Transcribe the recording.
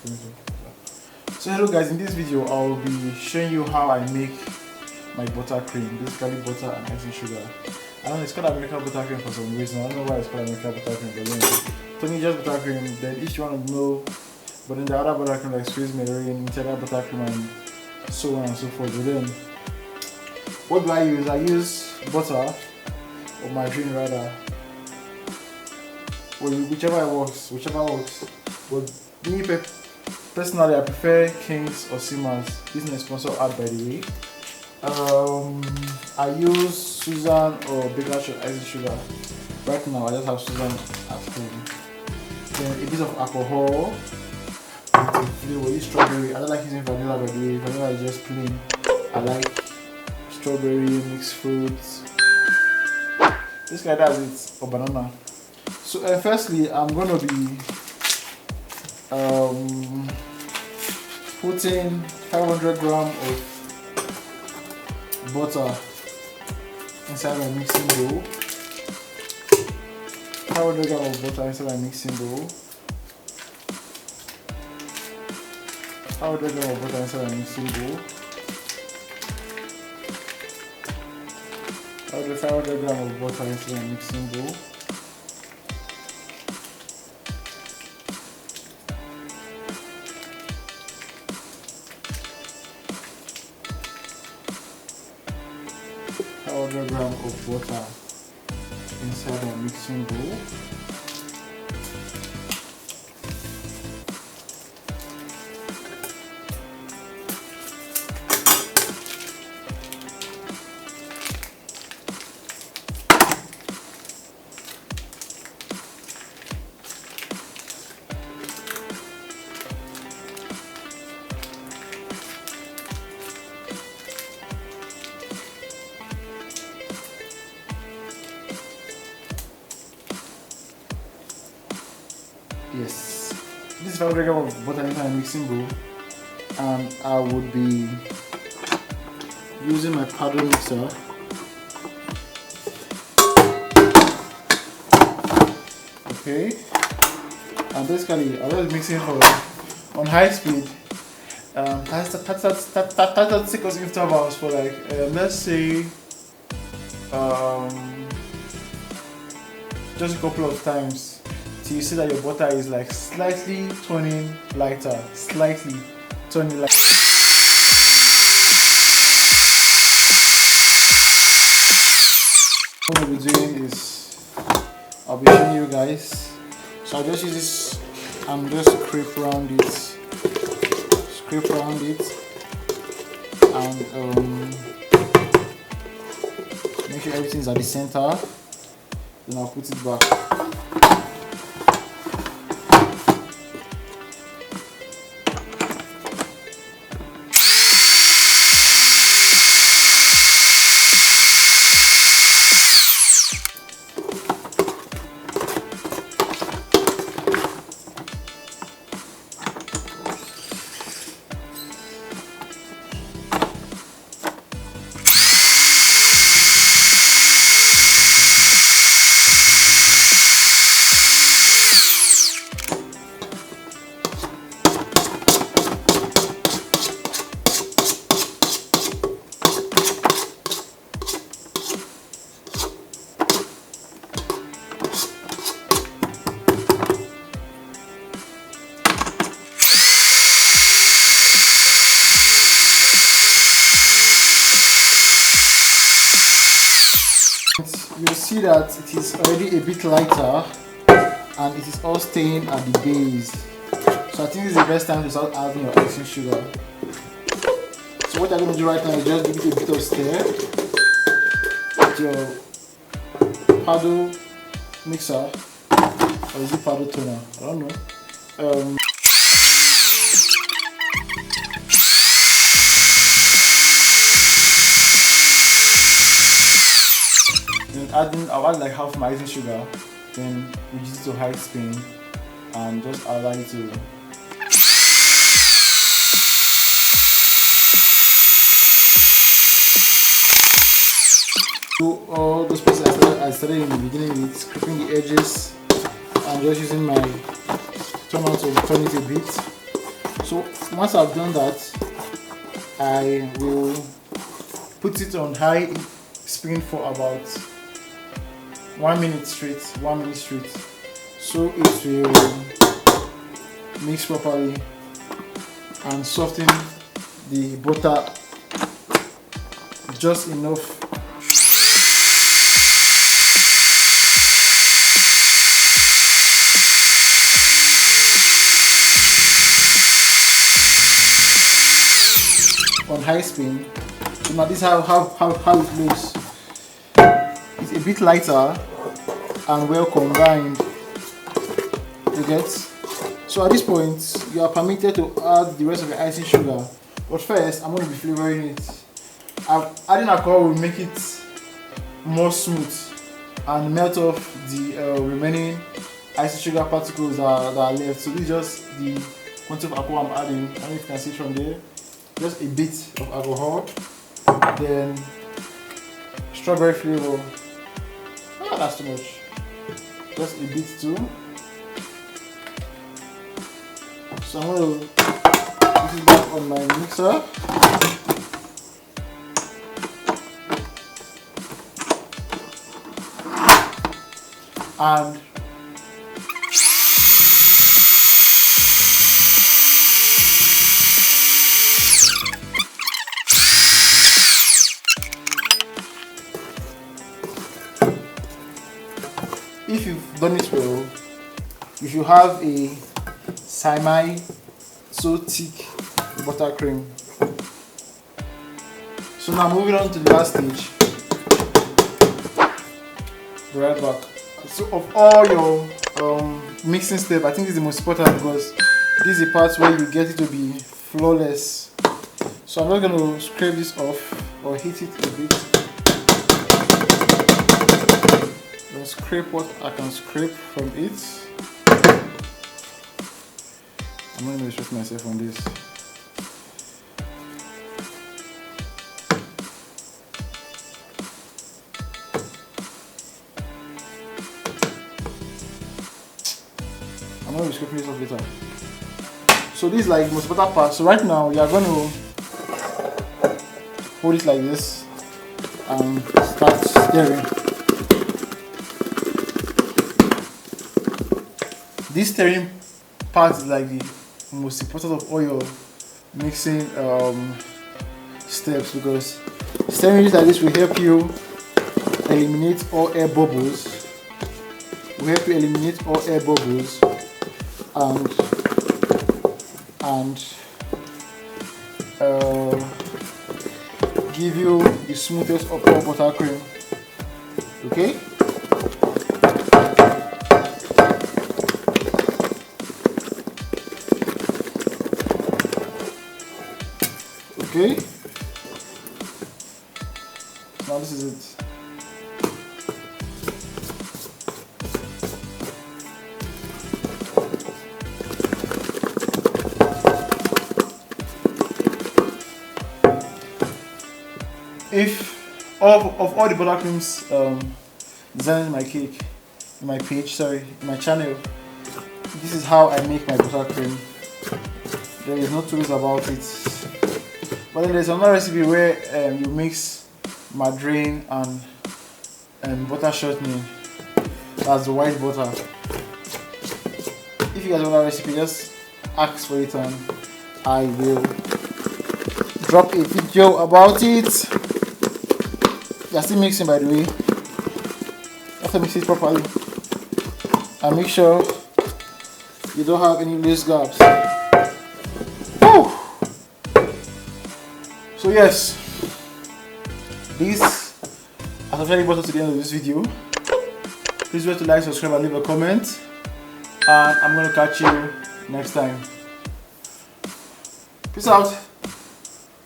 So hello guys, in this video I'll be showing you how I make my buttercream, basically butter and icing sugar. I don't know, it's called American buttercream for some reason. I don't know why it's called American buttercream, but then to me just buttercream. Then if you want to know, but then the other buttercream like squeeze margarine, integral buttercream and so on and so forth. But then what do I use? I use butter or margarine rather. Well, whichever works. But me personally, I prefer King's or Simmers. This is a sponsor ad by the way. I use Susan or Baker icing sugar. Right now, I just have Susan at home. Then a bit of alcohol with the flavor. Use strawberry. I don't like using vanilla by the way. Vanilla is just plain. I like strawberry, mixed fruits. This guy does it, or banana. So firstly, I'm gonna be putting 500 grams of butter inside my mixing bowl. 500 grams of butter inside my mixing bowl. 500 grams of butter inside my mixing bowl. 500 grams of butter inside my mixing bowl. Grams of butter inside a mixing bowl. Yes, this is 500 grams of butter inside a mixing bowl, and I would be using my paddle mixer. Okay, and basically I'll just mix it on high speed. That take us intervals for like let's say just a couple of times. So you see that your butter is like slightly turning lighter, slightly turning lighter. What I'll be doing is I'll be showing you guys. So I'll just use this and just scrape around it, and make sure everything's at the center. Then I'll put it back. You'll see that it is already a bit lighter and it is all staying at the base. So I think this is the best time to start adding your icing sugar. So what I'm going to do right now is just give it a bit of stir with your paddle mixer, or is it paddle toner? I don't know. I'll add like half my icing sugar, then reduce it to high speed and just allow it to do all those places I started in the beginning with, scraping the edges and just using my turner to turn it a bit. So once I've done that, I will put it on high spin for about 1 minute straight. So it will mix properly and soften the butter just enough. On high spin. So now this is how it looks. It's a bit lighter and well combined. You get? So at this point, you are permitted to add the rest of the icing sugar. But first, I'm going to be flavoring it. Adding alcohol will make it more smooth and melt off the remaining icing sugar particles that are left. So this is just the quantity of alcohol I'm adding. I don't know if you can see it from there. Just a bit of alcohol. Then strawberry flavor. Oh, that's too much. Just a bit too. So I'm going to put it back on my mixer. And if you've done it well, if you have a semi so thick buttercream. So now moving on to the last stage. Right back. So of all your mixing steps, I think this is the most important because this is the part where you get it to be flawless. So I'm not going to scrape this off or hit it a bit. I'll scrape what I can scrape from it. I'm going to restrict myself on this. I'm going to be scraping this off later. So this is like the most important part. So right now you are going to hold it like this and start stirring. This stirring part is like the most important of all your mixing steps, because stirring it like this will help you eliminate all air bubbles. And give you the smoothest of all buttercream. Okay. Okay. Now this is it. If of all the buttercreams designed in my cake, in my channel, this is how I make my buttercream. There is no two ways about it. But then there's another recipe where you mix margarine and butter shortening. That's the white butter. If you guys want that recipe, just ask for it and I will drop a video about it. You're still mixing, by the way. You have to mix it properly and make sure you don't have any loose gaps. Woo! So yes, this has officially brought us to the end of this video. Please remember to like, subscribe and leave a comment, and I'm going to catch you next time. Peace out.